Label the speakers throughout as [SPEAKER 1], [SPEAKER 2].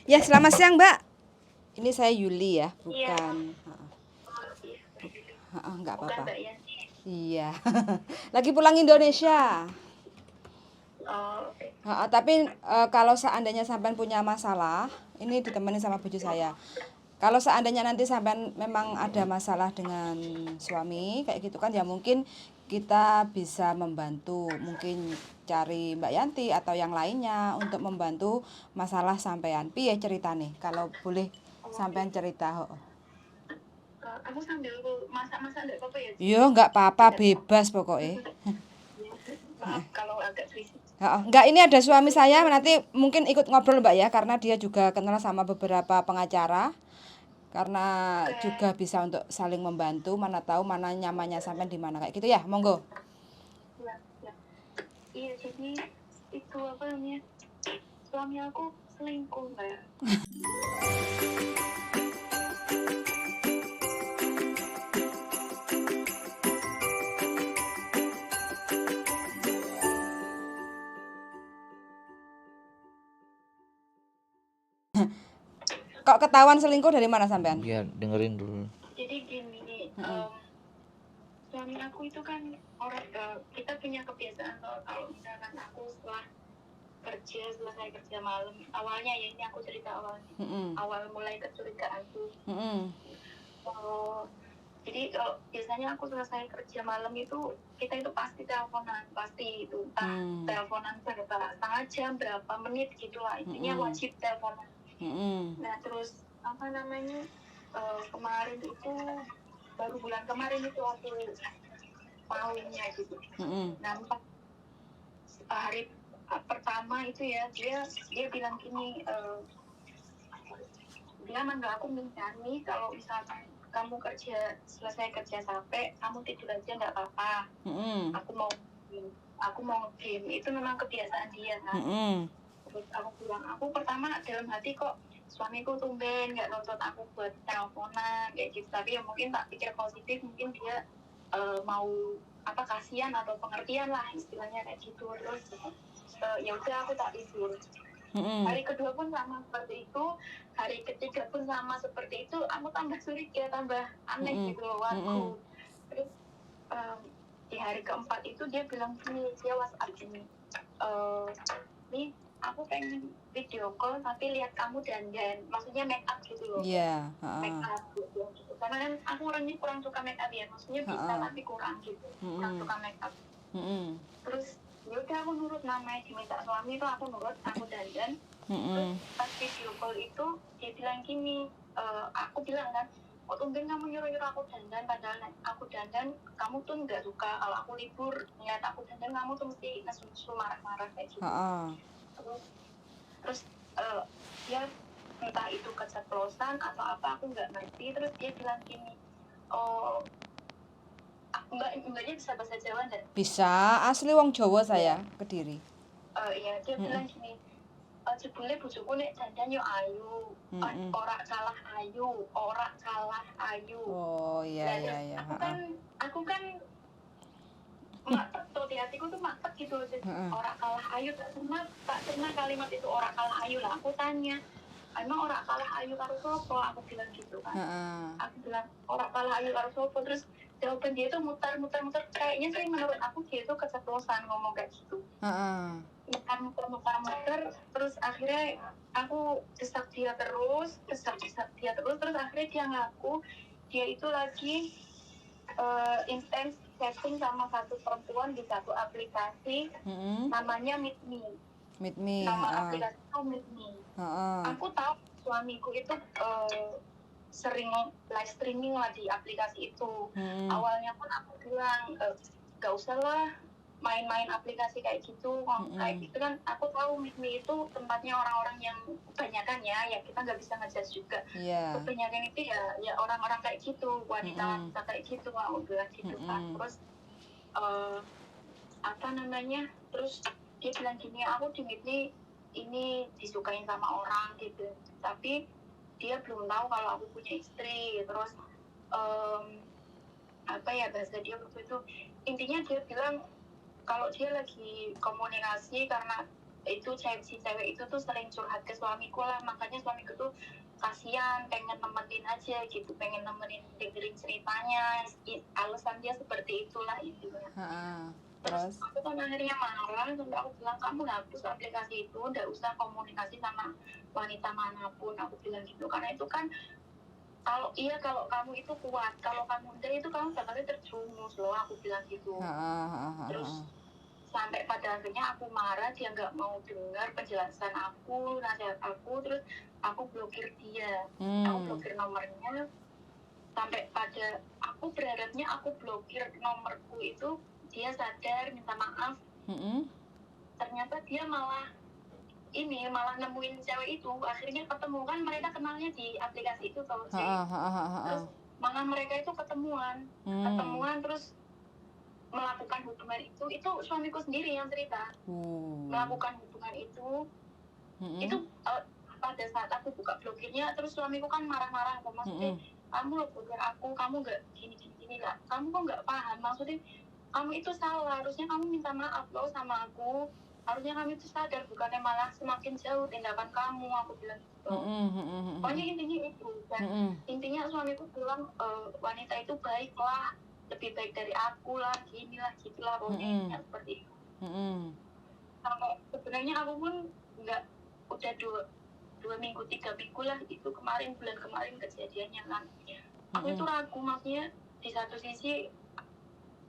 [SPEAKER 1] Ya, selamat siang, Mbak. Ini saya Yuli ya,
[SPEAKER 2] Iya.
[SPEAKER 1] bukan.
[SPEAKER 2] Oh, iya, Mbak Yuli.
[SPEAKER 1] Enggak
[SPEAKER 2] Bukan
[SPEAKER 1] apa-apa.
[SPEAKER 2] Mbak Yanti.
[SPEAKER 1] Iya. Lagi pulang Indonesia.
[SPEAKER 2] Oh, oke.
[SPEAKER 1] Tapi kalau seandainya sampean punya masalah, ini ditemani sama bojo saya. Kalau seandainya nanti sampean memang ada masalah dengan suami kayak gitu kan ya mungkin kita bisa membantu, mungkin cari Mbak Yanti atau yang lainnya untuk membantu masalah sampean. Piye ceritane? Kalau boleh
[SPEAKER 2] Oh,
[SPEAKER 1] sampean cerita. Oh.
[SPEAKER 2] aku sambil masak-masak enggak apa-apa ya?
[SPEAKER 1] Yo, nggak apa-apa,
[SPEAKER 2] Tidak.
[SPEAKER 1] bebas pokoknya.
[SPEAKER 2] Maaf kalau agak berisik.
[SPEAKER 1] Enggak, ini ada suami saya, nanti mungkin ikut ngobrol Mbak ya, karena dia juga kenal sama beberapa pengacara. Karena
[SPEAKER 2] Oke.
[SPEAKER 1] juga bisa untuk saling membantu, mana tahu mana nyamannya sampai di mana kayak gitu ya, monggo.
[SPEAKER 2] Iya, iya. Iya, jadi itu apa namanya? Suami aku selingkuh, Mbak.
[SPEAKER 1] Kok ketahuan selingkuh dari mana sampean?
[SPEAKER 3] Biar dengerin dulu.
[SPEAKER 2] Jadi gini, suami aku itu kan orang kita punya kebiasaan kalau misalkan aku selesai kerja malam, awalnya ya ini aku cerita awalnya, awal mulai kecurigaanku. Jadi kalau biasanya aku selesai kerja malam itu kita itu pasti teleponan, pasti itu teleponan berapa setengah jam, berapa menit gitulah, intinya wajib teleponan. Nah terus apa namanya, kemarin itu baru bulan kemarin itu aku maunya gitu. Nah hari pertama itu ya dia bilang gini, dia manggil aku minta nih kalau misalkan kamu selesai kerja capek, kamu tidur aja nggak apa-apa. Aku mau game, itu memang kebiasaan dia kan. Terus aku bilang, aku pertama dalam hati kok suamiku tumben nggak nonton aku buat teleponan kayak gitu, tapi ya mungkin tak pikir positif, mungkin dia mau apa kasihan atau pengertian lah istilahnya kayak gitu. Terus ya udah aku tak tidur. Hari kedua pun sama seperti itu, hari ketiga pun sama seperti itu, aku tambah curiga, tambah aneh gitu loh aku. Terus di hari keempat itu dia bilang gini, dia WhatsApp gini, nih aku pengen video call tapi lihat kamu dandan, maksudnya make up gitu loh.
[SPEAKER 1] Iya.
[SPEAKER 2] Make up gitu. Karena kan aku orangnya kurang suka make up ya, maksudnya bisa tapi kurang gitu, kurang suka make up. Terus yaudah aku nurut, namanya diminta suami itu aku nurut, aku dandan. Terus pas video call itu dia bilang gini, aku bilang kan, kok tumben kamu nyuruh-nyuruh aku dandan, padahal aku dandan kamu tuh nggak suka, kalau aku libur ngeliat aku dandan kamu tuh mesti nesu-nesu marah-marah kayak gitu. Terus dia entah itu keceplosan atau apa aku nggak ngerti. Terus dia bilang gini, oh mbaknya bisa bahasa Jawa nggak?
[SPEAKER 1] Bisa, asli wong Jawa saya, Kediri.
[SPEAKER 2] Iya, dia bilang gini, jebule bojoku nek dandan yo ayu, ora kalah ayu.
[SPEAKER 1] Oh iya.
[SPEAKER 2] Aku kan mantep tuh, di hatiku tuh mantep gitu, ora kalah ayu. Tak pernah kalimat itu ora kalah ayu lah. Aku tanya, emang ora kalah ayu karo sopo? Aku bilang gitu kan. Aku bilang ora kalah ayu karo sopo. Terus jawaban dia tuh muter, kayaknya sih menurut aku dia tuh keceplosan ngomong kayak gitu. Muter, terus akhirnya aku desak dia terus, terus akhirnya dia ngaku dia itu lagi intens chatting sama satu perempuan di satu aplikasi, namanya Meet Me. Nama aplikasi itu Meet Me. Aku tahu suamiku itu sering live streaming lah di aplikasi itu. Awalnya pun aku bilang gak usah lah main-main aplikasi kayak gitu. Kayak gitu kan aku tahu Meet Me itu tempatnya orang-orang yang kebanyakan ya kita nggak bisa ngejudge juga. Kebanyakan itu ya orang-orang kayak gitu, wanita kayak gitu, aku bilang gitu kan. Terus apa namanya, terus dia bilang gini, aku di Meet Me ini disukain sama orang gitu, tapi dia belum tahu kalau aku punya istri. Terus apa ya bahasa dia waktu itu, intinya dia bilang kalau dia lagi komunikasi karena itu si cewek itu tuh sering curhat ke suamiku lah, makanya suamiku tuh kasihan, pengen nemenin aja gitu, pengen nemenin dengerin ceritanya, alasan dia seperti itulah intinya.
[SPEAKER 1] Terus
[SPEAKER 2] aku kan akhirnya marah, sampai aku bilang kamu hapus aplikasi itu, nggak usah komunikasi sama wanita manapun, aku bilang gitu, karena itu kan kalau kamu itu kuat, kalau kamu enggak itu kamu bakalnya terjerumus loh, aku bilang gitu. Terus sampai pada akhirnya aku marah, dia nggak mau dengar penjelasan aku, nasihat aku, terus aku blokir dia, aku blokir nomornya, sampai pada aku berharapnya aku blokir nomorku itu dia sadar minta maaf. Ternyata dia malah nemuin cewek itu, akhirnya ketemu, kan mereka kenalnya di aplikasi itu tau sih. Terus malah mereka itu ketemuan terus melakukan hubungan itu suamiku sendiri yang cerita. Melakukan hubungan itu pada saat aku buka blokirnya, terus suamiku kan marah-marah, maksudnya kamu lo blokir aku, kamu nggak gini lah, kamu kok nggak paham, maksudnya kamu itu salah, harusnya kamu minta maaf loh sama aku, harusnya kamu itu sadar, bukannya malah semakin jauh tindakan kamu, aku bilang gitu. Pokoknya intinya itu, dan intinya suamiku bilang wanita itu baik lah, lebih baik dari aku lah, gini lah, gitu lah, pokoknya seperti itu. Sampai sebenarnya aku pun nggak, udah 2 minggu 3 minggu lah itu bulan kemarin kejadiannya kan, aku itu ragu, maksudnya di satu sisi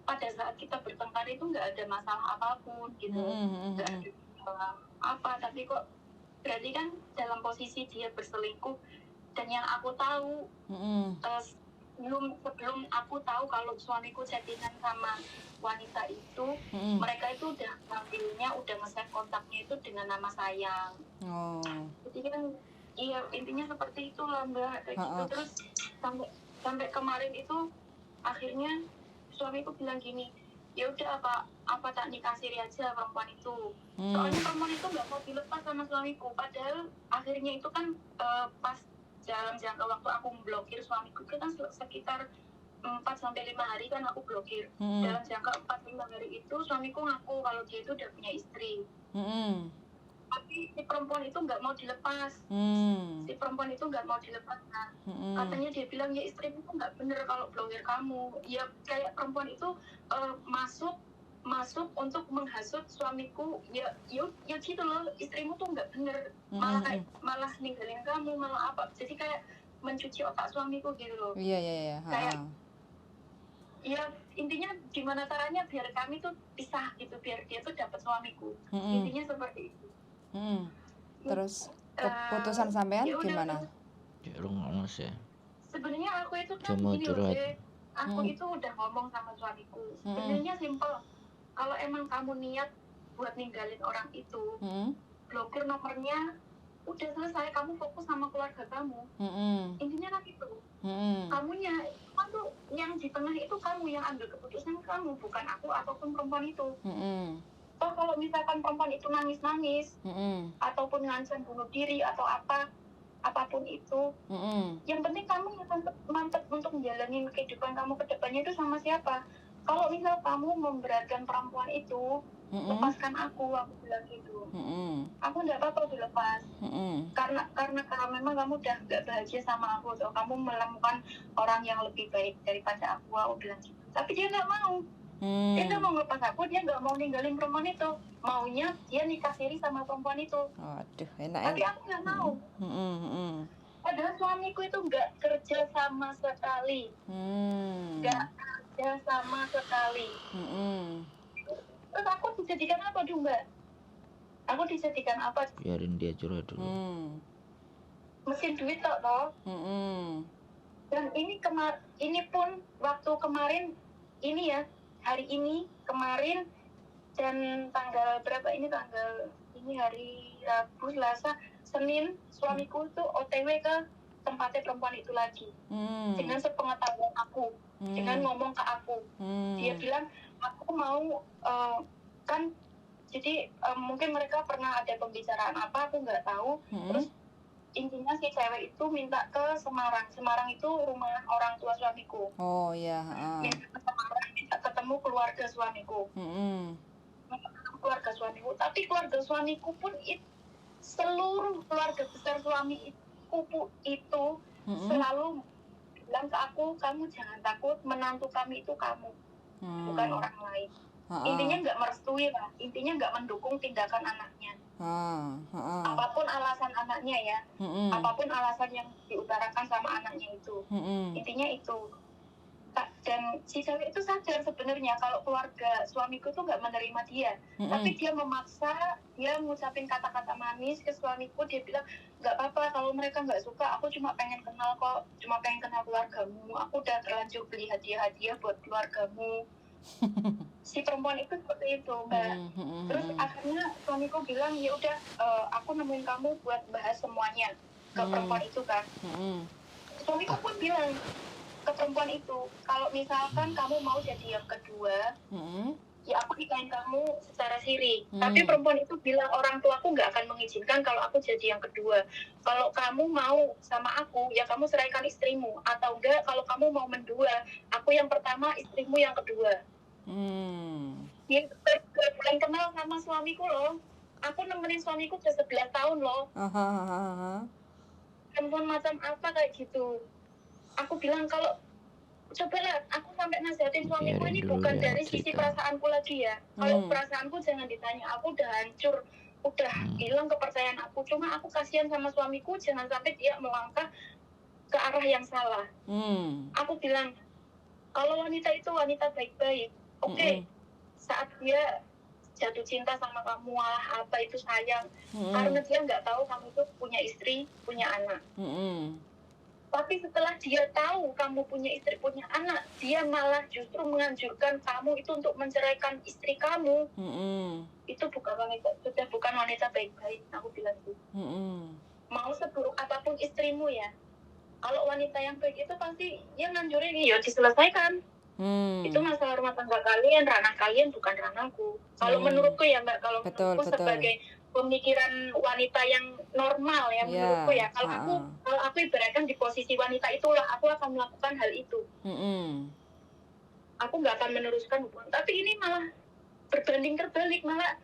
[SPEAKER 2] pada saat kita bertengkar itu nggak ada masalah apapun gitu, nggak ada masalah apa, tapi kok berarti kan dalam posisi dia berselingkuh, dan yang aku tahu sebelum aku tahu kalau suamiku chattingan sama wanita itu, mereka itu udah ngambilnya, udah nge-save kontaknya itu dengan nama sayang. Jadi kan iya, intinya seperti itu lah Mbak, kayak gitu. Terus sampai kemarin itu akhirnya suamiku bilang gini, ya udah apa tak nikah siri aja perempuan itu. Soalnya perempuan itu nggak mau dilepas sama suamiku, padahal akhirnya itu kan pas dalam jangka waktu aku memblokir suamiku kan sekitar 4-5 hari kan aku blokir. Dalam jangka 4-5 hari itu suamiku ngaku kalau dia itu udah punya istri. Tapi si perempuan itu nggak mau dilepas. Nah, katanya dia bilang, ya istrimu tuh nggak bener kalau blokir kamu. Ya kayak perempuan itu masuk untuk menghasut suamiku, ya gitu loh, istrimu tuh nggak bener, malah ninggalin kamu, malah apa, jadi kayak mencuci otak suamiku gitu loh. Kayak ya intinya gimana caranya biar kami tuh pisah gitu, biar dia tuh dapat suamiku. Intinya seperti itu.
[SPEAKER 1] Terus keputusan sampean gimana?
[SPEAKER 2] Sebenarnya aku itu kan gini loh, aku itu udah ngomong sama suamiku, sebenarnya simple, kalau emang kamu niat buat ninggalin orang itu, blokir nomornya, udah selesai, kamu fokus sama keluarga kamu. Intinya kan itu. Kamunya kan tuh yang di tengah itu, kamu yang ambil keputusan, kamu, bukan aku ataupun perempuan itu. Toh kalau misalkan perempuan itu nangis-nangis ataupun ngancam bunuh diri atau apapun itu, yang penting kamu mantap untuk menjalani kehidupan kamu ke depannya itu sama siapa. Kalau misal kamu memberatkan perempuan itu, lepaskan aku bilang gitu. Aku nggak apa-apa dilepas, karena memang kamu udah nggak bahagia sama aku, atau kamu menemukan orang yang lebih baik daripada aku bilang gitu. Tapi dia nggak mau. Dia nggak mau lepas aku, dia nggak mau ninggalin perempuan itu, maunya dia nikah siri sama perempuan itu.
[SPEAKER 1] Waduh, enak.
[SPEAKER 2] Tapi aku nggak mau. Padahal suamiku itu nggak kerja sama sekali, Terus aku dijadikan apa dong Mbak? Aku dijadikan apa?
[SPEAKER 3] Biarin dia curhat dulu.
[SPEAKER 2] Mesin duit toh. Dan ini pun waktu kemarin ini ya, hari ini kemarin, dan tanggal berapa ini, hari Rabu, Selasa, Senin, suamiku tuh OTW ke tempatnya perempuan itu lagi, dengan sepengetahuan aku, dengan ngomong ke aku. Dia bilang, aku mau kan, jadi mungkin mereka pernah ada pembicaraan apa, aku nggak tahu. Terus intinya si cewek itu minta ke Semarang itu rumah orang tua suamiku. Minta ke Semarang, minta ketemu keluarga suamiku. keluarga suamiku, tapi keluarga suamiku pun seluruh keluarga besar suamiku itu selalu bilang ke aku, kamu jangan takut, menantu kami itu kamu, bukan orang lain. Intinya nggak merestui lah, intinya nggak mendukung tindakan anaknya. Apapun alasan anaknya ya, apapun alasan yang diutarakan sama anaknya itu, intinya itu. Dan si cewek itu sadar sebenarnya kalau keluarga suamiku tuh nggak menerima dia, tapi dia memaksa, dia ngucapin kata-kata manis ke suamiku, dia bilang nggak apa-apa kalau mereka nggak suka, aku cuma pengen kenal kok, cuma pengen kenal keluargamu, aku udah terlanjur beli hadiah-hadiah buat keluargamu. Si perempuan itu seperti itu, Mbak. Terus akhirnya suamiku bilang ya udah, aku nemuin kamu buat bahas semuanya ke perempuan itu kan. Suamiku pun bilang ke perempuan itu, kalau misalkan kamu mau jadi yang kedua, ya aku nikahin kamu secara siri. Tapi perempuan itu bilang, orang tuaku nggak akan mengizinkan kalau aku jadi yang kedua. Kalau kamu mau sama aku, ya kamu ceraikan istrimu. Atau enggak, kalau kamu mau mendua, aku yang pertama, istrimu yang kedua. Dia belum kenal sama suamiku loh. Aku nemenin suamiku udah 11 tahun loh. Perempuan macam apa kayak gitu. Aku bilang kalau cobalah aku sampai nasihatin suamiku ini bukan dari sisi perasaanku lagi ya. Kalau perasaanku jangan ditanya, aku udah hancur, udah hilang kepercayaan aku. Cuma aku kasihan sama suamiku, jangan sampai dia melangkah ke arah yang salah. Aku bilang kalau wanita itu wanita baik-baik, oke. Saat dia jatuh cinta sama kamu, apa itu sayang, karena dia nggak tahu kamu itu punya istri, punya anak. Tapi setelah dia tahu kamu punya istri, punya anak, dia malah justru menganjurkan kamu itu untuk menceraikan istri kamu. Itu sudah bukan wanita baik-baik, aku bilang gitu. Mau seburuk apapun istrimu ya, kalau wanita yang baik itu pasti dia nganjurin, ya diselesaikan. Itu masalah rumah tangga kalian, ranah kalian, bukan ranahku. Kalau menurutku ya Mbak, kalau menurutku sebagai pemikiran wanita yang normal ya, menurutku ya. Kalau aku ibaratkan di posisi wanita itulah, aku akan melakukan hal itu. Aku nggak akan meneruskan hubungan. Tapi ini malah berbanding terbalik, malah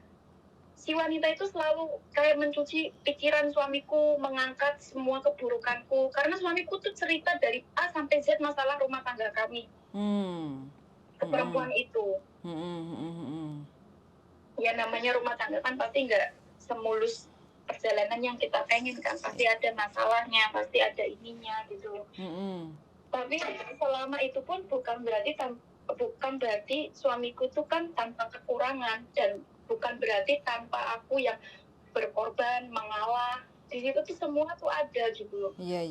[SPEAKER 2] si wanita itu selalu kayak mencuci pikiran suamiku, mengangkat semua keburukanku. Karena suamiku tuh cerita dari A sampai Z masalah rumah tangga kami. Ke perempuan itu. Ya namanya rumah tangga kan pasti nggak semulus perjalanan yang kita pengen kan, pasti ada masalahnya, pasti ada ininya gitu. Tapi selama itu pun bukan berarti suamiku tuh kan tanpa kekurangan, dan bukan berarti tanpa aku yang berkorban, mengalah. Di situ tuh semua tuh ada gitu loh.
[SPEAKER 1] Iya.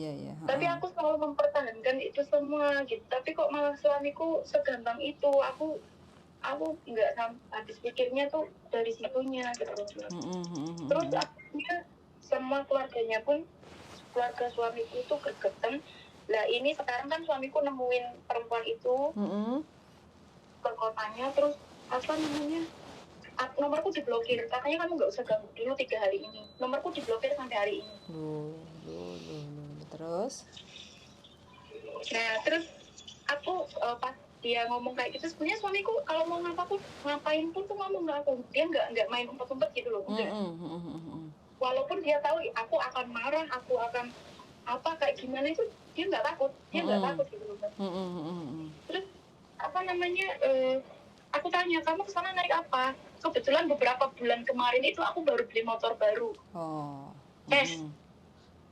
[SPEAKER 2] Tapi aku selalu mempertahankan itu semua gitu. Tapi kok malah suamiku segampang itu. Aku nggak habis pikirnya tuh dari situnya gitu. Terus akhirnya semua keluarganya pun, keluarga suamiku itu gregetan. Lah ini sekarang kan suamiku nemuin perempuan itu ke kotanya, terus apa namanya, nomorku diblokir, katanya kamu nggak usah ganggu dulu 3 hari ini. Nomorku diblokir sampai hari ini.
[SPEAKER 1] Terus?
[SPEAKER 2] Nah terus aku pas dia ngomong kayak gitu, sebenarnya suamiku kalau mau ngapain pun tuh ngomong ke aku, dia nggak main umpet-umpet gitu loh. Walaupun dia tahu aku akan marah, aku akan apa kayak gimana, itu dia nggak takut, gitu loh. Terus apa namanya, aku tanya, kamu kesana naik apa? Kebetulan beberapa bulan kemarin itu aku baru beli motor baru.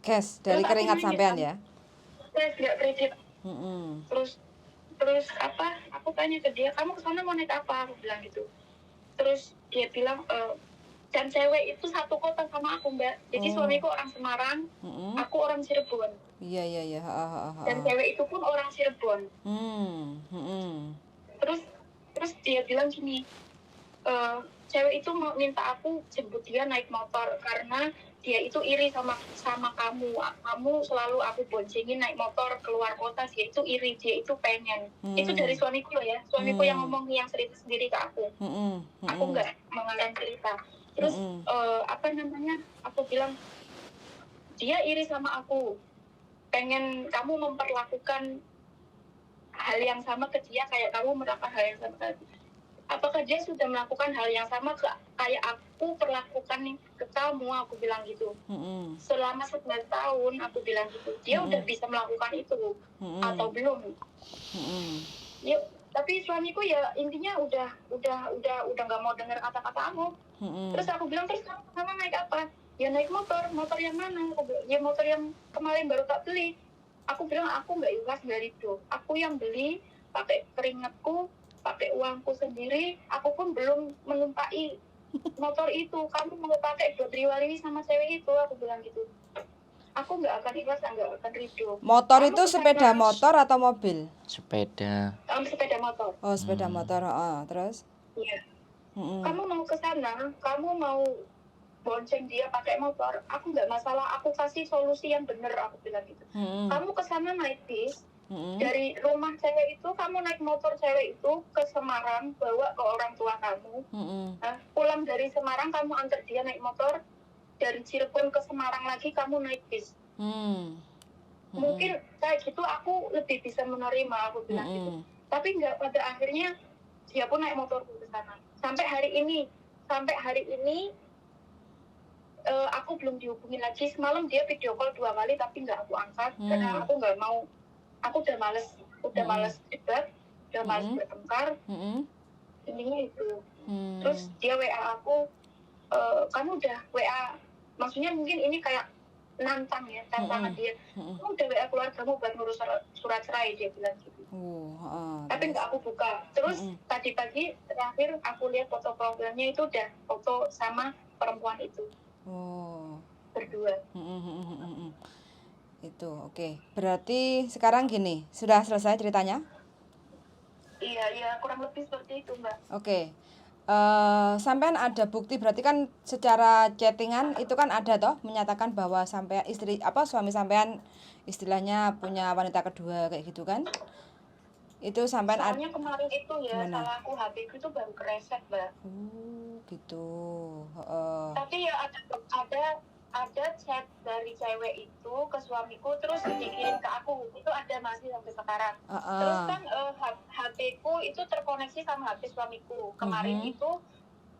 [SPEAKER 1] Cash dari keringat sampean ya?
[SPEAKER 2] Cash, nggak kredit. Terus apa? Aku tanya ke dia, kamu kesana mau naik apa? Aku bilang gitu. Terus dia bilang, dan cewek itu satu kota sama aku Mbak. Jadi suamiku orang Semarang, aku orang Cirebon.
[SPEAKER 1] Iya.
[SPEAKER 2] Dan cewek itu pun orang Cirebon. Terus dia bilang gini, cewek itu mau minta aku jemput dia naik motor karena dia itu iri sama kamu. Kamu selalu aku boncengin naik motor keluar kota, dia itu iri, dia itu pengen. Itu dari suamiku loh ya, suamiku yang ngomong, yang cerita sendiri ke aku. Aku nggak mengarang cerita. Terus apa namanya, aku bilang dia iri sama aku, pengen kamu memperlakukan hal yang sama ke dia kayak kamu melakukan hal yang sama ke apakah dia sudah melakukan hal yang sama kayak aku perlakukan nih ke kamu, aku bilang gitu. Selama 11 tahun aku bilang gitu, dia udah bisa melakukan itu atau belum. Ya, tapi suamiku ya intinya udah nggak mau dengar kata-kata aku. Terus aku bilang, terus kamu naik apa? Ya naik motor yang mana? Aku bilang, ya motor yang kemarin baru tak beli. Aku bilang aku nggak ikhlas dari itu. Aku yang beli pakai keringatku, pakai uangku sendiri. Aku pun belum menumpai motor itu. Kamu mau pakai buat riwali sama cewek itu? Aku bilang gitu. Aku nggak akan ikhlas, nggak akan ridho.
[SPEAKER 1] Motor
[SPEAKER 2] Kamu
[SPEAKER 1] itu
[SPEAKER 2] kesana,
[SPEAKER 1] sepeda motor atau mobil?
[SPEAKER 3] Sepeda.
[SPEAKER 2] sepeda motor.
[SPEAKER 1] Oh, sepeda motor. Terus?
[SPEAKER 2] Iya. Kamu mau ke sana, kamu mau bonceng dia pakai motor, aku nggak masalah, aku kasih solusi yang bener, aku bilang gitu. Kamu ke sana naik bis, dari rumah cewek itu kamu naik motor cewek itu ke Semarang, bawa ke orang tua kamu. Nah, pulang dari Semarang kamu antar dia naik motor, dari Cirebon ke Semarang lagi kamu naik bis. Mungkin kayak gitu aku lebih bisa menerima, aku bilang gitu. Tapi nggak, pada akhirnya dia pun naik motor ke sana. Sampai hari ini aku belum dihubungi lagi. Semalam dia video call 2 kali tapi nggak aku angkat karena aku nggak mau. Aku udah males debat, udah males bertengkar. Intinya itu. Terus dia WA aku, kamu udah WA, maksudnya mungkin ini kayak nantang ya, tantangan dia. Kamu udah WA keluargamu buat ngurus surat cerai, dia bilang gitu. Tapi nggak aku buka. Terus tadi pagi terakhir aku lihat foto profilnya itu udah foto sama perempuan itu. Berdua.
[SPEAKER 1] Itu oke. Berarti sekarang gini, sudah selesai ceritanya?
[SPEAKER 2] Iya, kurang lebih seperti itu, Mbak.
[SPEAKER 1] Oke. Sampean ada bukti, berarti kan secara chattingan itu kan ada toh menyatakan bahwa sampai suami sampean istilahnya punya wanita kedua kayak gitu kan? Itu sampean
[SPEAKER 2] Soalnya kemarin itu ya,
[SPEAKER 1] gimana?
[SPEAKER 2] salah aku HP ku itu baru kereset, Mbak.
[SPEAKER 1] Gitu.
[SPEAKER 2] Tapi ya ada chat dari cewek itu ke suamiku terus dikirim ke aku, itu ada masih sampai sekarang. Terus kan HP ku itu terkoneksi sama HP suamiku. Kemarin itu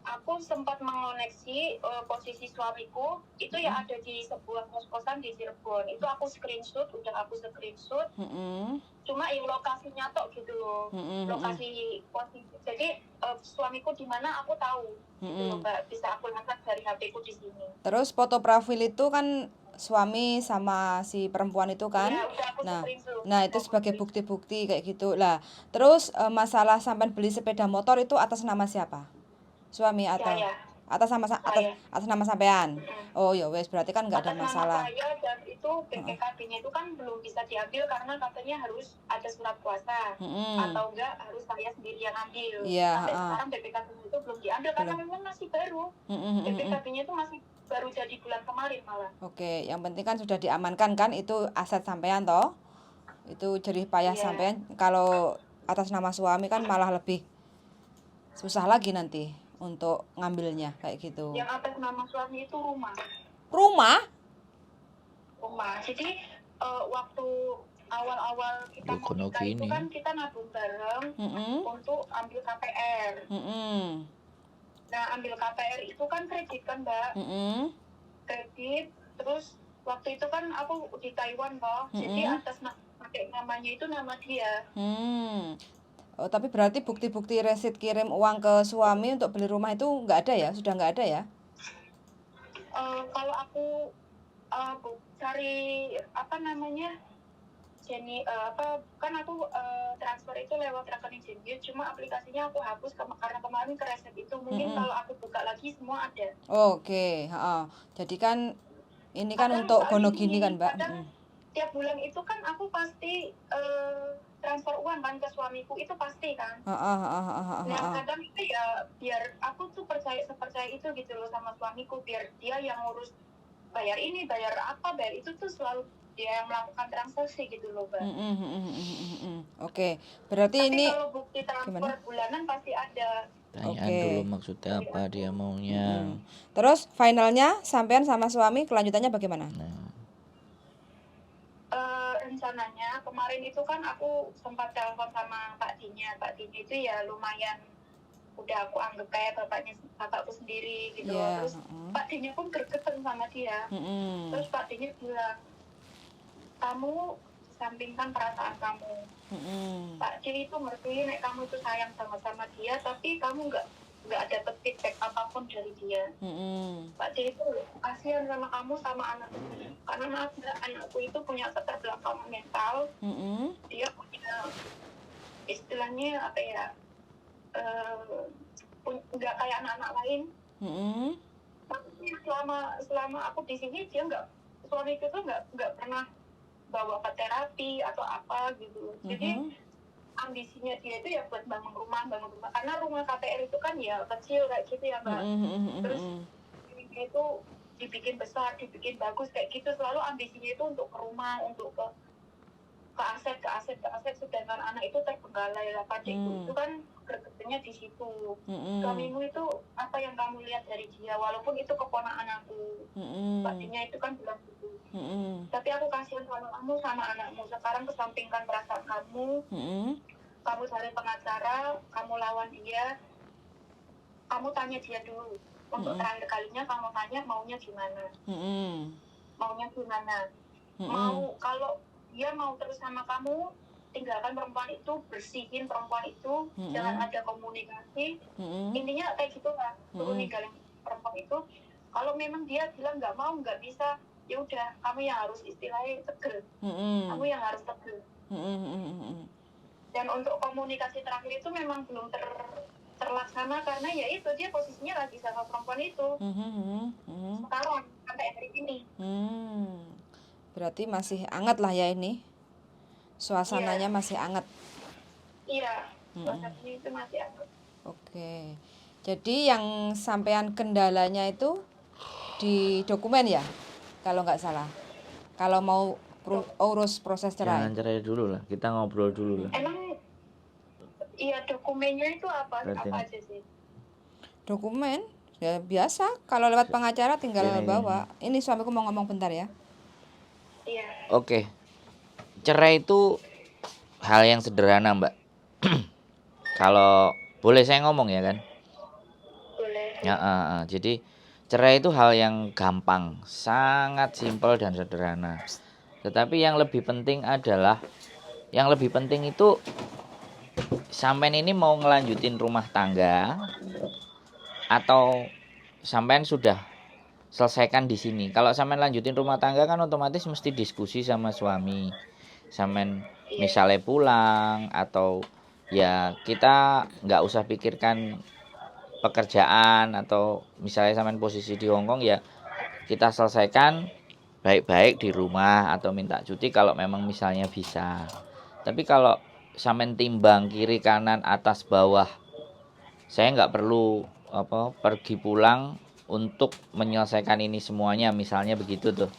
[SPEAKER 2] aku sempat mengoneksi posisi suamiku itu ya ada di sebuah kos-kosan di Cirebon. Itu aku screenshot, cuma yang lokasinya tok gitu loh. Lokasi posisi. Jadi suamiku di mana aku tahu. Gitu loh, Mbak. Bisa aku lihat dari HP ku di sini.
[SPEAKER 1] Terus foto profil itu kan suami sama si perempuan itu kan?
[SPEAKER 2] Ya, udah aku
[SPEAKER 1] Nah itu sebagai bukti-bukti kayak gitu lah. Terus masalah sampean beli sepeda motor itu atas nama siapa? Suami atau atas nama sampean? Oh ya wes, berarti kan nggak ada masalah.
[SPEAKER 2] Atas nama saya, dan itu BPKB-nya itu kan belum bisa diambil karena katanya harus ada surat kuasa atau enggak harus saya sendiri yang ambil. Sampai sekarang BPKB-nya itu belum diambil karena memang masih baru. BPKB-nya itu masih baru jadi bulan kemarin malah.
[SPEAKER 1] Oke, yang penting kan sudah diamankan kan, itu aset sampean toh. Itu jerih payah sampean. Kalau atas nama suami kan malah lebih susah lagi nanti untuk ngambilnya kayak gitu.
[SPEAKER 2] Yang atas nama suami itu rumah. Jadi waktu awal-awal kita menikah itu kan kita nabung bareng untuk ambil KPR. Nah, ambil KPR itu kan kredit kan, Mbak. Kredit, terus waktu itu kan aku di Taiwan toh. Jadi atas pakai namanya itu nama dia.
[SPEAKER 1] Oh, tapi berarti bukti-bukti resit kirim uang ke suami untuk beli rumah itu nggak ada ya? Sudah nggak ada ya?
[SPEAKER 2] Kalau aku cari kan aku transfer itu lewat rekening Zenview, cuma aplikasinya aku hapus karena kemarin kereset itu. Mungkin kalau aku buka lagi semua ada.
[SPEAKER 1] Oke, jadi kan ini kan untuk gono gini kan, Mbak.
[SPEAKER 2] Tiap bulan itu kan aku pasti transfer uang kan ke suamiku, itu pasti kan. Nah, kadang itu ya biar aku tuh sepercaya itu gitu loh sama suamiku, biar dia yang ngurus bayar ini, bayar apa, bayar itu tuh selalu dia yang melakukan transaksi gitu loh, Mbak.
[SPEAKER 1] Oke, berarti
[SPEAKER 2] tapi
[SPEAKER 1] ini
[SPEAKER 2] kalau bukti transfer bulanan pasti ada.
[SPEAKER 3] Tanyaan dulu maksudnya apa dia maunya.
[SPEAKER 1] Terus finalnya sampean sama suami kelanjutannya bagaimana?
[SPEAKER 2] Rencananya kemarin itu kan aku sempat telepon sama Pak Dinya itu ya lumayan udah aku anggap kayak bapakku sendiri gitu loh.
[SPEAKER 1] Iya,
[SPEAKER 2] Terus Pak D-nya pun gregetan sama dia.
[SPEAKER 1] mm-mm,
[SPEAKER 2] Terus Pak D-nya bilang, kamu sampingkan perasaan kamu.
[SPEAKER 1] mm-mm,
[SPEAKER 2] Pak D itu ngerti nek kamu itu sayang sama dia, tapi kamu nggak ada feedback apapun dari dia.
[SPEAKER 1] mm-mm,
[SPEAKER 2] Pak D itu kasihan sama kamu sama anakku, karena maaf mbak, anakku itu punya keterbelakangan mental.
[SPEAKER 1] mm-mm,
[SPEAKER 2] Dia punya istilahnya apa ya, nggak kayak anak-anak lain.
[SPEAKER 1] mm-mm,
[SPEAKER 2] Tapi selama aku di sini dia suamiku tuh nggak pernah bawa ke terapi atau apa gitu. Jadi ambisinya dia itu ya buat bangun rumah, karena rumah KPR itu kan ya kecil kayak gitu ya mbak. Terus dia itu dibikin besar, dibikin bagus kayak gitu, selalu ambisinya itu untuk ke rumah, untuk ke aset, sedangkan anak itu terbengkalai lah. Adikku itu kan gregetnya di situ. Suamimu itu apa yang kamu lihat dari dia, walaupun itu keponakan aku. Pak D-nya itu kan bilang gitu. Tapi aku kasihan sama kamu sama anakmu. Sekarang kesampingkan perasaan kamu. Kamu cari pengacara, kamu lawan dia. Kamu tanya dia dulu. Untuk terakhir kalinya kamu tanya maunya gimana. Maunya gimana. Mau kalau dia mau terus sama kamu, tinggalkan perempuan itu, bersihin perempuan itu, jangan ada komunikasi. Intinya kayak gitu lah, suruh ninggalin perempuan itu. Kalau memang dia bilang nggak mau, nggak bisa, ya udah kamu yang harus istilahnya tegel. Kamu yang harus tegel. Dan untuk komunikasi terakhir itu memang belum terlaksana, karena ya itu dia posisinya lagi sama perempuan itu. Sekarang sampai hari ini.
[SPEAKER 1] Berarti masih hangat lah ya ini. Suasananya masih hangat.
[SPEAKER 2] Iya, suasananya itu masih hangat.
[SPEAKER 1] Oke. Jadi yang sampean kendalanya itu di dokumen ya? Kalau nggak salah. Kalau mau urus proses cerai.
[SPEAKER 3] Jangan cerai dulu lah, kita ngobrol dulu lah.
[SPEAKER 2] Emang iya dokumennya itu apa
[SPEAKER 3] Berarti
[SPEAKER 2] aja sih?
[SPEAKER 1] Dokumen ya biasa, kalau lewat pengacara tinggal
[SPEAKER 3] Ini.
[SPEAKER 1] bawa. Ini suamiku mau ngomong bentar ya.
[SPEAKER 2] Iya.
[SPEAKER 3] Oke. Cerai itu hal yang sederhana, Mbak. Kalau boleh saya ngomong ya kan?
[SPEAKER 2] Boleh.
[SPEAKER 3] Ya, jadi cerai itu hal yang gampang, sangat simpel dan sederhana. Tetapi yang lebih penting itu sampean ini mau ngelanjutin rumah tangga atau sampean sudah selesaikan di sini. Kalau sampean lanjutin rumah tangga kan otomatis mesti diskusi sama suami. Sampean misalnya pulang atau ya kita nggak usah pikirkan pekerjaan, atau misalnya sampean posisi di Hongkong ya kita selesaikan baik-baik di rumah atau minta cuti kalau memang misalnya bisa. Tapi kalau sampean timbang kiri kanan atas bawah, saya nggak perlu pergi pulang untuk menyelesaikan ini semuanya, misalnya begitu tuh.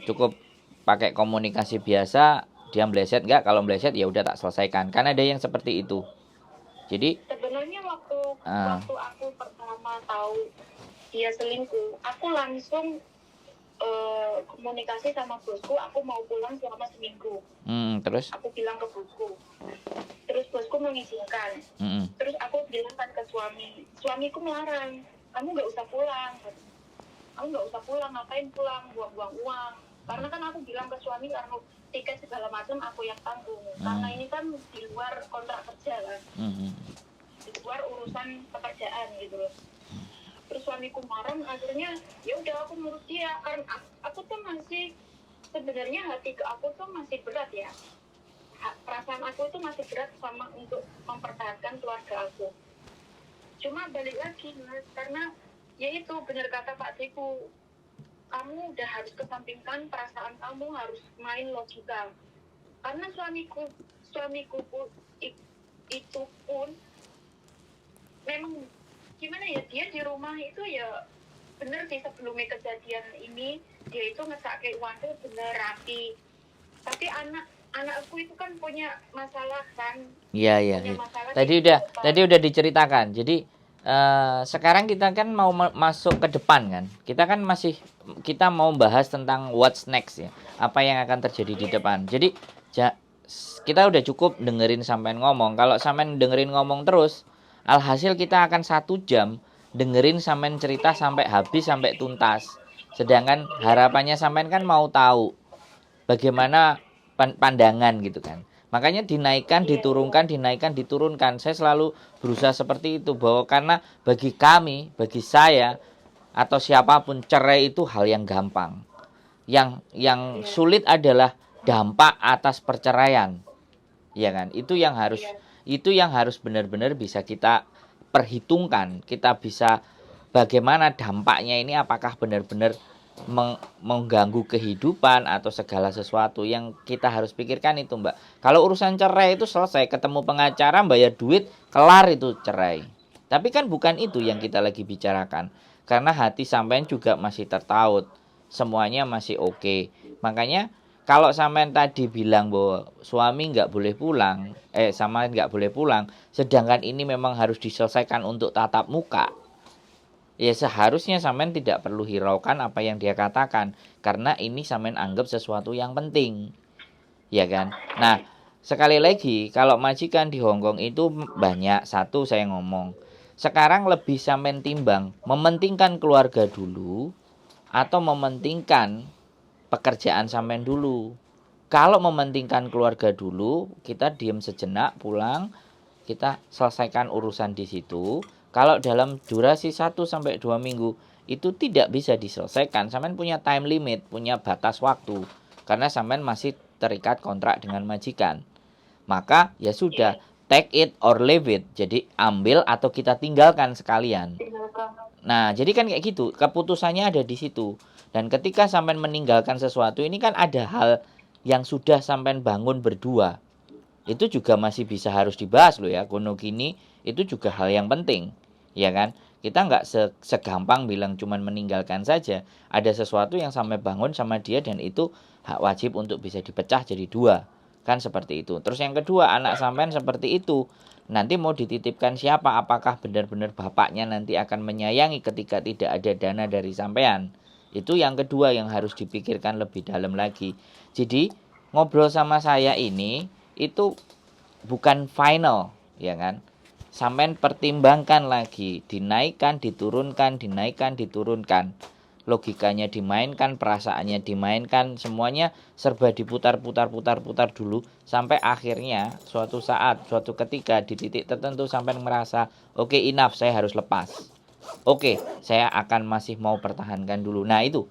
[SPEAKER 3] Cukup pakai komunikasi biasa, dia meleset nggak, kalau meleset ya udah tak selesaikan. Kan ada yang seperti itu. Jadi
[SPEAKER 2] sebenarnya waktu aku pertama tahu dia selingkuh, aku langsung komunikasi sama bosku, aku mau pulang selama seminggu.
[SPEAKER 3] Terus?
[SPEAKER 2] Aku bilang ke bosku. Terus bosku mengizinkan. Terus aku bilang kan ke suamiku melarang, kamu nggak usah pulang. Kamu nggak usah pulang, ngapain pulang, buang-buang uang. Karena kan aku bilang ke suami, karena tiket segala macam aku yang tanggung. Karena ini kan di luar kontrak kerja kan. Di luar urusan pekerjaan gitu loh. Terus suamiku marah, akhirnya ya udah aku nurut dia. Karena aku tuh masih, sebenarnya hati ke aku tuh masih berat ya. Perasaan aku itu masih berat sama untuk mempertahankan keluarga aku. Cuma balik lagi mas, karena ya itu benar kata Pak Deku, kamu udah harus kesampingkan perasaan kamu, harus main logika. Karena suamiku itu pun memang gimana ya, dia di rumah itu ya bener sih, sebelumnya kejadian ini dia itu ngesake uang tuh bener rapi. Tapi anakku itu kan punya masalah kan.
[SPEAKER 3] Iya. Tadi udah diceritakan. Jadi sekarang kita kan mau masuk ke depan kan. Kita mau bahas tentang what's next ya. Apa yang akan terjadi di depan. Jadi kita udah cukup dengerin sampean ngomong. Kalau sampean dengerin ngomong terus, Alhasil kita akan 1 jam dengerin sampean cerita sampai habis, sampai tuntas. Sedangkan harapannya sampean kan mau tahu bagaimana pandangan gitu kan. Makanya dinaikkan, diturunkan, dinaikkan, diturunkan. Saya selalu berusaha seperti itu, bahwa karena bagi kami, bagi saya atau siapapun, cerai itu hal yang gampang. Yang sulit adalah dampak atas perceraian. Ya kan? Itu yang harus benar-benar bisa kita perhitungkan. Kita bisa bagaimana dampaknya ini, apakah benar-benar mengganggu kehidupan atau segala sesuatu yang kita harus pikirkan itu, Mbak. Kalau urusan cerai itu selesai, ketemu pengacara, bayar duit, kelar itu cerai. Tapi kan bukan itu yang kita lagi bicarakan. Karena hati sampean juga masih tertaut. Semuanya masih oke. Makanya kalau sampean tadi bilang bahwa suami nggak boleh pulang, sama nggak boleh pulang, sedangkan ini memang harus diselesaikan untuk tatap muka, ya seharusnya sampean tidak perlu hiraukan apa yang dia katakan, karena ini sampean anggap sesuatu yang penting, ya kan. Nah, sekali lagi, kalau majikan di Hongkong itu banyak. Satu, saya ngomong, sekarang lebih sampean timbang mementingkan keluarga dulu atau mementingkan pekerjaan sampean dulu. Kalau mementingkan keluarga dulu, kita diam sejenak, pulang, kita selesaikan urusan di situ. Kalau dalam durasi 1-2 minggu itu tidak bisa diselesaikan, sampean punya time limit, punya batas waktu, karena sampean masih terikat kontrak dengan majikan. Maka ya sudah, take it or leave it. Jadi ambil atau kita tinggalkan sekalian. Nah, jadi kan kayak gitu, keputusannya ada di situ. Dan ketika sampean meninggalkan sesuatu, ini kan ada hal yang sudah sampean bangun berdua. Itu juga masih bisa harus dibahas loh ya. Kuno gini itu juga hal yang penting, ya kan? Kita nggak segampang bilang cuman meninggalkan saja. Ada sesuatu yang sampai bangun sama dia dan itu hak wajib untuk bisa dipecah jadi 2. Kan seperti itu. Terus yang kedua, anak sampean seperti itu. Nanti mau dititipkan siapa? Apakah benar-benar bapaknya nanti akan menyayangi ketika tidak ada dana dari sampean? Itu yang kedua yang harus dipikirkan lebih dalam lagi. Jadi ngobrol sama saya ini itu bukan final, ya kan? Sampean pertimbangkan lagi, dinaikkan, diturunkan, dinaikkan, diturunkan. Logikanya dimainkan, perasaannya dimainkan, semuanya serba diputar-putar dulu sampai akhirnya suatu saat, suatu ketika di titik tertentu sampean merasa, oke, enough, saya harus lepas. Oke, saya akan masih mau pertahankan dulu. Nah, itu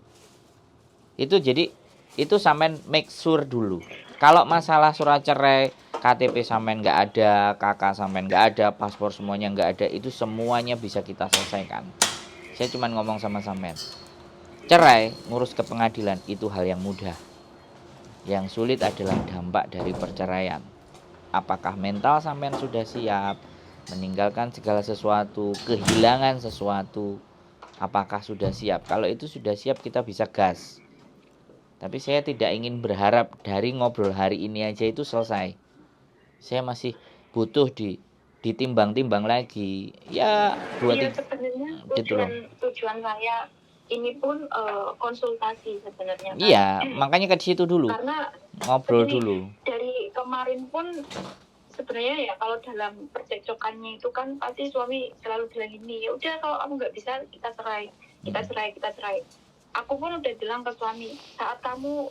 [SPEAKER 3] jadi itu sampean make sure dulu. Kalau masalah surat cerai, KTP sampean nggak ada, kakak sampean nggak ada, paspor semuanya nggak ada, itu semuanya bisa kita selesaikan. Saya cuma ngomong sama sampean, cerai, ngurus ke pengadilan itu hal yang mudah. Yang sulit adalah dampak dari perceraian. Apakah mental sampean sudah siap meninggalkan segala sesuatu, kehilangan sesuatu? Apakah sudah siap? Kalau itu sudah siap, kita bisa gas. Tapi saya tidak ingin berharap dari ngobrol hari ini aja itu selesai. Saya masih butuh ditimbang-timbang lagi. Ya, 2-3 gitu loh.
[SPEAKER 2] Tujuan saya ini pun konsultasi sebenarnya.
[SPEAKER 3] Iya, makanya ke situ dulu.
[SPEAKER 2] Karena
[SPEAKER 3] ngobrol dulu.
[SPEAKER 2] Dari kemarin pun sebenarnya ya, kalau dalam percekcokannya itu kan pasti suami selalu bilang gini, ya udah kalau kamu nggak bisa kita cerai. Aku pun udah bilang ke suami, saat kamu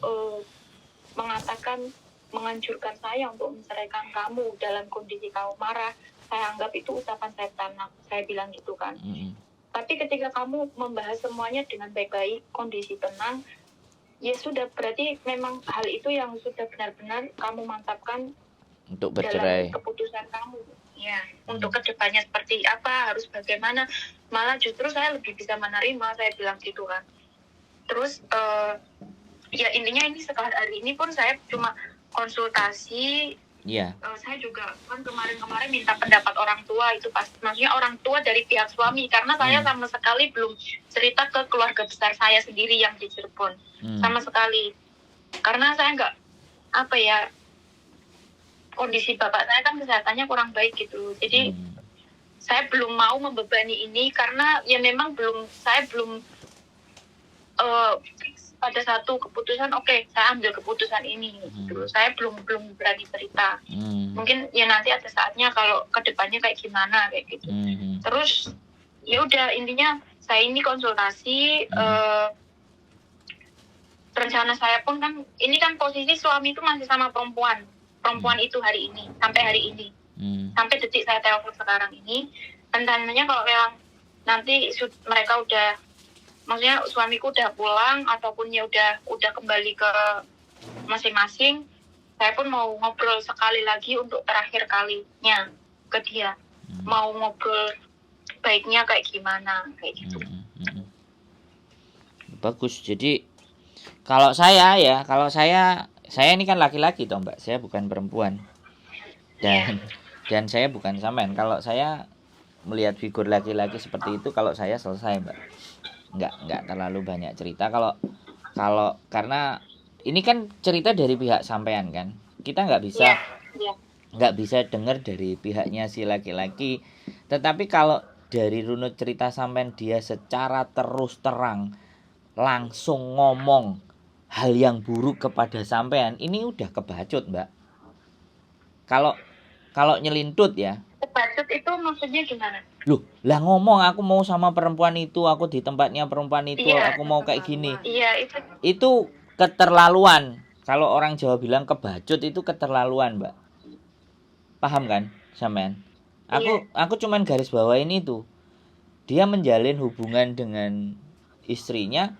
[SPEAKER 2] mengatakan menganjurkan saya untuk menceraikan kamu dalam kondisi kamu marah, saya anggap itu ucapan setan. Saya bilang gitu kan. Tapi ketika kamu membahas semuanya dengan baik-baik, kondisi tenang, ya sudah, berarti memang hal itu yang sudah benar-benar kamu mantapkan
[SPEAKER 3] untuk bercerai.
[SPEAKER 2] Dalam keputusan kamu. Ya, untuk kedepannya seperti apa, harus bagaimana. Malah justru saya lebih bisa menerima, saya bilang gitu kan. Terus ya intinya ini sekarang hari ini pun saya cuma konsultasi.
[SPEAKER 3] Iya.
[SPEAKER 2] Saya juga kan kemarin minta pendapat orang tua, itu pasti maksudnya orang tua dari pihak suami, karena saya sama sekali belum cerita ke keluarga besar saya sendiri yang di Cirebon. Sama sekali. Karena saya nggak, kondisi bapak saya kan kesehatannya kurang baik gitu. Jadi saya belum mau membebani ini, karena ya memang saya belum pada satu keputusan, oke, saya ambil keputusan ini gitu. Saya belum berani cerita. Mungkin ya nanti ada saatnya kalau kedepannya kayak gimana kayak gitu. Terus ya udah, intinya saya ini konsultasi. Rencana saya pun kan ini kan posisi suami itu masih sama perempuan itu hari ini, sampai hari ini, sampai detik saya telepon sekarang ini. Rencananya kalau memang nanti mereka udah, maksudnya suamiku udah pulang ataupun ya udah kembali ke masing-masing, saya pun mau ngobrol sekali lagi untuk terakhir kalinya ke dia, mau ngobrol baiknya kayak gimana kayak gitu.
[SPEAKER 3] Bagus. Jadi kalau saya ini kan laki-laki toh Mbak, saya bukan perempuan. Dan saya bukan sampean. Kalau saya melihat figur laki-laki seperti itu, kalau saya selesai Mbak. Enggak terlalu banyak cerita kalau karena ini kan cerita dari pihak sampean kan. Kita nggak bisa dengar dari pihaknya si laki-laki. Tetapi kalau dari runut cerita sampean, dia secara terus terang langsung ngomong hal yang buruk kepada sampean, ini udah kebacut Mbak. Kalau nyelintut ya.
[SPEAKER 2] Kebacut itu maksudnya gimana?
[SPEAKER 3] Loh, lah ngomong aku mau sama perempuan itu, aku di tempatnya perempuan itu, aku mau kayak gini.
[SPEAKER 2] Iya,
[SPEAKER 3] itu keterlaluan. Kalau orang Jawa bilang kebacut itu keterlaluan Mbak. Paham kan sampean? Aku cuman garis bawain itu. Dia menjalin hubungan dengan istrinya,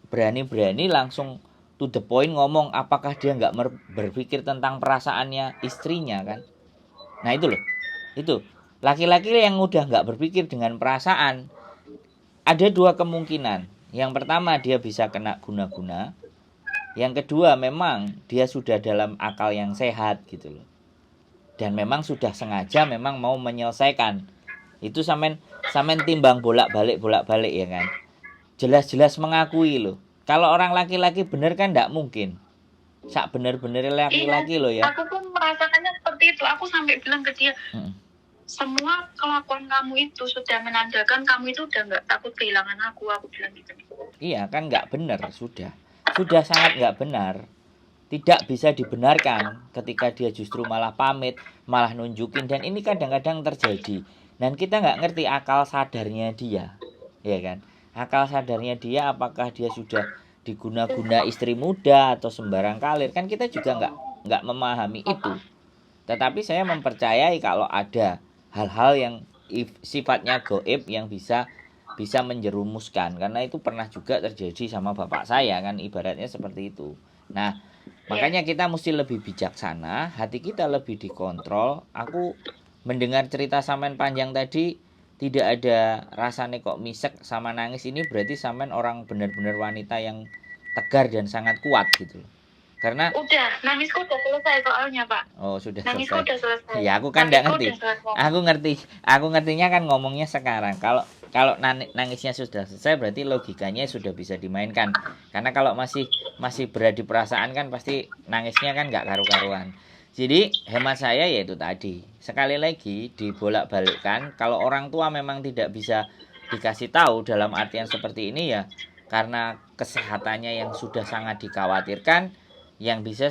[SPEAKER 3] berani-berani langsung to the point ngomong, apakah dia nggak berpikir tentang perasaannya istrinya kan? Nah itu loh, itu laki-laki yang udah nggak berpikir dengan perasaan, ada dua kemungkinan. Yang pertama, dia bisa kena guna-guna. Yang kedua, memang dia sudah dalam akal yang sehat gitu loh, dan memang sudah sengaja memang mau menyelesaikan. Itu sampean timbang bolak-balik ya kan, jelas-jelas mengakui loh. Kalau orang laki-laki bener kan nggak mungkin. Sak bener-bener laki-laki loh ya.
[SPEAKER 2] Aku pun merasakannya seperti itu. Aku sampai bilang ke dia, semua kelakuan kamu itu sudah menandakan kamu itu udah nggak takut kehilangan aku bilang gitu.
[SPEAKER 3] Iya kan, nggak benar, sudah sangat nggak benar. Tidak bisa dibenarkan ketika dia justru malah pamit, malah nunjukin, dan ini kadang-kadang terjadi. Dan kita nggak ngerti akal sadarnya dia, ya kan? Akal sadarnya dia, apakah dia sudah diguna-guna istri muda atau sembarang kalir, kan kita juga nggak memahami itu. Tetapi saya mempercayai kalau ada hal-hal yang sifatnya gaib yang bisa menjerumuskan, karena itu pernah juga terjadi sama bapak saya kan, ibaratnya seperti itu. Nah, makanya kita mesti lebih bijaksana, hati kita lebih dikontrol. Aku mendengar cerita sampean panjang tadi, tidak ada rasanya kok misek sama nangis, ini berarti sampean orang benar-benar wanita yang tegar dan sangat kuat gitu. Karena
[SPEAKER 2] udah, nangisku udah selesai soalnya Pak.
[SPEAKER 3] Oh sudah
[SPEAKER 2] nangisku
[SPEAKER 3] selesai.
[SPEAKER 2] Udah selesai.
[SPEAKER 3] Ya aku kan nggak ngerti. Aku ngertinya kan ngomongnya sekarang. Kalau nangisnya sudah selesai, berarti logikanya sudah bisa dimainkan. Karena kalau masih berada di perasaan kan pasti nangisnya kan nggak karu-karuan. Jadi hemat saya yaitu tadi, sekali lagi dibolak-balikkan, kalau orang tua memang tidak bisa dikasih tahu dalam artian seperti ini ya, karena kesehatannya yang sudah sangat dikhawatirkan, yang bisa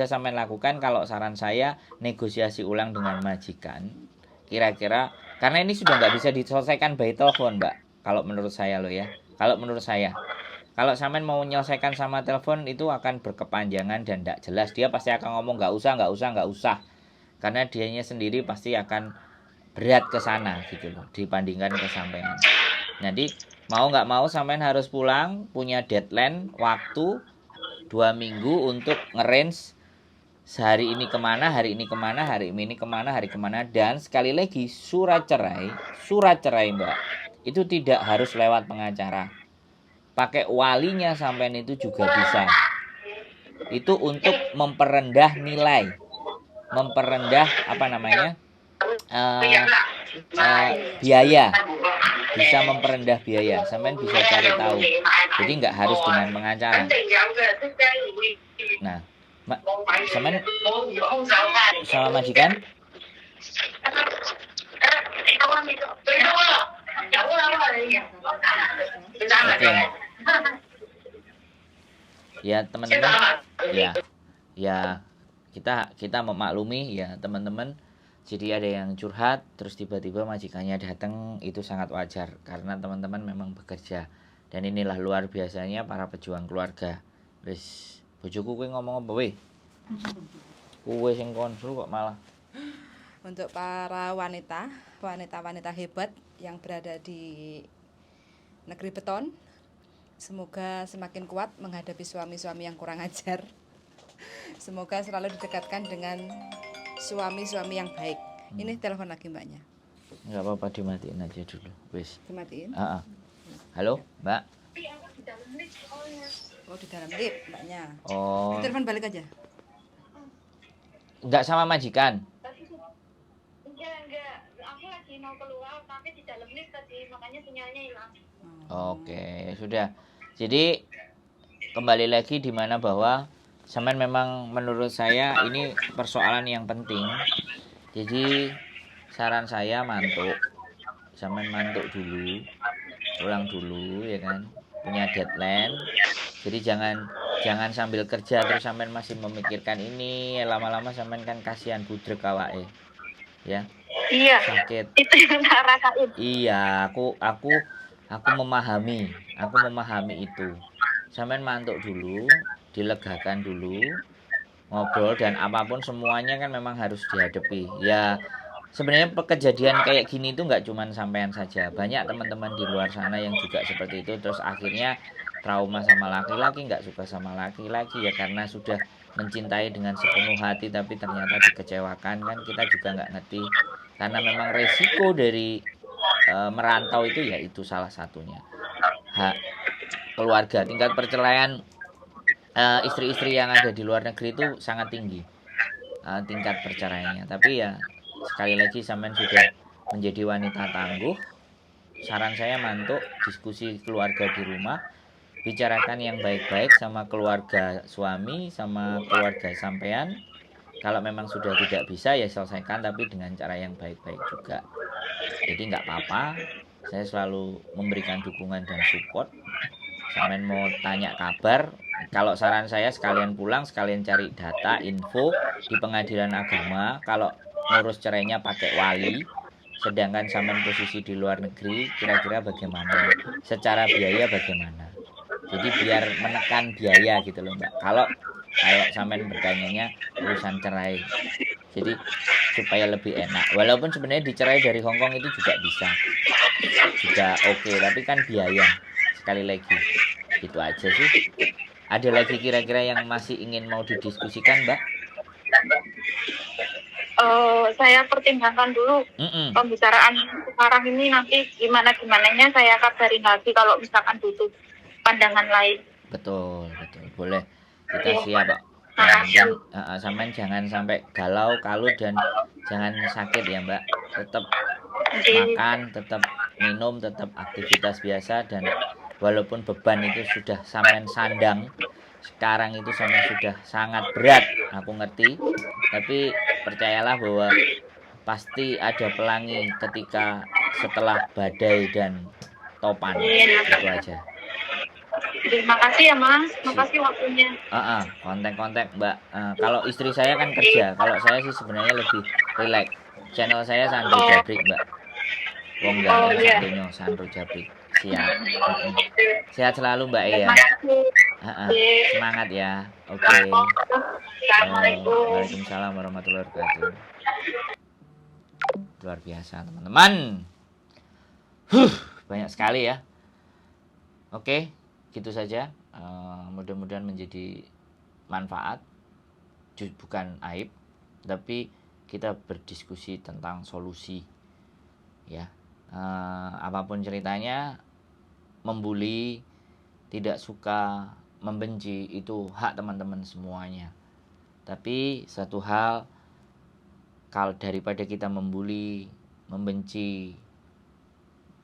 [SPEAKER 3] sampean lakukan kalau saran saya, negosiasi ulang dengan majikan. Kira-kira, karena ini sudah nggak bisa diselesaikan by telepon Mbak, kalau menurut saya loh ya. Kalau sampean mau menyelesaikan sama telepon itu akan berkepanjangan dan tidak jelas. Dia pasti akan ngomong nggak usah. Karena dianya sendiri pasti akan berat ke sana gitu loh, dibandingkan ke sampean. Jadi mau nggak mau sampean harus pulang, punya deadline waktu 2 minggu untuk nge-range hari ini kemana, dan sekali lagi surat cerai Mbak, itu tidak harus lewat pengacara. Pakai walinya sampean itu juga bisa. Itu untuk memperendah nilai, biaya. Bisa memperendah biaya. Sampean bisa cari tahu. Jadi nggak harus dengan pengacara. Nah, sampean sama majikan? Oke. Ya teman-teman, ya ya kita memaklumi ya teman-teman. Jadi ada yang curhat terus tiba-tiba majikannya datang, itu sangat wajar karena teman-teman memang bekerja. Dan inilah luar biasanya para pejuang keluarga. Wis bojoku kowe ngomong apa weh? Kowe sing konsul kok malah.
[SPEAKER 1] Untuk para wanita, wanita-wanita hebat yang berada di negeri beton, semoga semakin kuat menghadapi suami-suami yang kurang ajar. Semoga selalu didekatkan dengan suami-suami yang baik. Ini telepon lagi mbaknya.
[SPEAKER 3] Enggak apa-apa, dimatiin aja dulu. Wis.
[SPEAKER 1] Dimatiin.
[SPEAKER 3] Halo, Mbak.
[SPEAKER 1] Oh, di dalam lift mbaknya.
[SPEAKER 3] Oh,
[SPEAKER 1] Telepon balik aja.
[SPEAKER 3] enggak sama majikan.
[SPEAKER 2] Enggak. Aku lagi mau keluar, tapi di dalam lift tadi, makanya sinyalnya hilang.
[SPEAKER 3] Oke, sudah. Jadi kembali lagi di mana bahwa sampean memang menurut saya ini persoalan yang penting. Jadi saran saya mantuk. Sampean mantuk dulu. Pulang dulu ya kan. Punya deadline. Jadi jangan sambil kerja terus sampean masih memikirkan ini, lama-lama sampean kan kasihan budrek awake. Ya.
[SPEAKER 2] Iya.
[SPEAKER 3] Sakit.
[SPEAKER 2] Itu yang tak rasain.
[SPEAKER 3] Iya, aku memahami itu. Sampean mantuk dulu, dilegakan dulu, ngobrol dan apapun semuanya kan memang harus dihadapi. Ya, sebenarnya kejadian kayak gini itu nggak cuman sampean saja. Banyak teman-teman di luar sana yang juga seperti itu. Terus akhirnya trauma sama laki-laki, nggak suka sama laki-laki ya karena sudah mencintai dengan sepenuh hati tapi ternyata dikecewakan kan kita juga nggak ngerti. Karena memang resiko dari merantau itu ya itu salah satunya. Keluarga, tingkat perceraian istri-istri yang ada di luar negeri itu sangat tinggi tingkat perceraiannya. Tapi ya sekali lagi sampean sudah menjadi wanita tangguh, saran saya mantuk, diskusi keluarga di rumah, bicarakan yang baik-baik sama keluarga suami sama keluarga sampean. Kalau memang sudah tidak bisa ya selesaikan tapi dengan cara yang baik-baik juga. Jadi nggak apa-apa, saya selalu memberikan dukungan dan support. Sampean mau tanya kabar, kalau saran saya sekalian pulang, sekalian cari data, info di pengadilan agama. Kalau ngurus cerainya pakai wali, sedangkan sampean posisi di luar negeri, kira-kira bagaimana? Secara biaya bagaimana? Jadi biar menekan biaya gitu loh Mbak. Kalau sampean bertanyanya urusan cerai, jadi supaya lebih enak. Walaupun sebenarnya dicerai dari Hongkong itu juga bisa, juga oke, tapi kan biaya. Sekali lagi, itu aja sih. Ada lagi kira-kira yang masih ingin mau didiskusikan, Mbak?
[SPEAKER 2] Saya pertimbangkan dulu pembicaraan sekarang ini, nanti gimananya saya kabarin lagi kalau misalkan butuh pandangan lain.
[SPEAKER 3] Betul. Boleh. Kita siap, Pak. Yang sampean jangan sampai galau, kalut dan jangan sakit ya, Mbak. Tetap makan, tetap minum, tetap aktivitas biasa dan walaupun beban itu sudah sampean sandang, sekarang itu sampean sudah sangat berat, aku ngerti. Tapi percayalah bahwa pasti ada pelangi ketika setelah badai dan topan. Itu aja.
[SPEAKER 2] Terima kasih ya Mas, makasih waktunya.
[SPEAKER 3] Kontak Mbak. Kalau istri saya kan kerja, kalau saya sih sebenarnya lebih relax. Channel saya Sandro Jabrik Mbak. Wong satunya Sandro Jabrik. Siap. Sehat selalu Mbak ya. Semangat ya. Oke.
[SPEAKER 2] Assalamualaikum.
[SPEAKER 3] Waalaikumsalam warahmatullahi wabarakatuh. Luar biasa teman-teman. Banyak sekali ya. Oke. Gitu saja, mudah-mudahan menjadi manfaat, bukan aib, tapi kita berdiskusi tentang solusi, ya. Apapun ceritanya, membuli, tidak suka, membenci itu hak teman-teman semuanya. Tapi satu hal, kalau daripada kita membuli, membenci,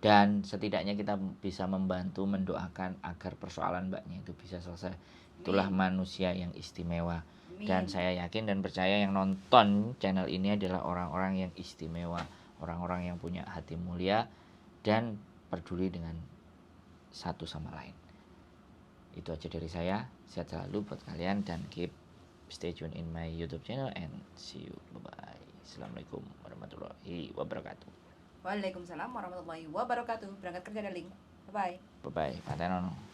[SPEAKER 3] dan setidaknya kita bisa membantu mendoakan agar persoalan mbaknya itu bisa selesai. Itulah manusia yang istimewa. Dan saya yakin dan percaya yang nonton channel ini adalah orang-orang yang istimewa, orang-orang yang punya hati mulia dan peduli dengan satu sama lain. Itu aja dari saya. Sehat selalu buat kalian dan keep stay tune in my YouTube channel and see you. Bye bye. Assalamualaikum warahmatullahi wabarakatuh.
[SPEAKER 1] Waalaikumsalam warahmatullahi wabarakatuh. Berangkat kerja Darling. Bye bye.
[SPEAKER 3] Bye bye. Pak Tenono.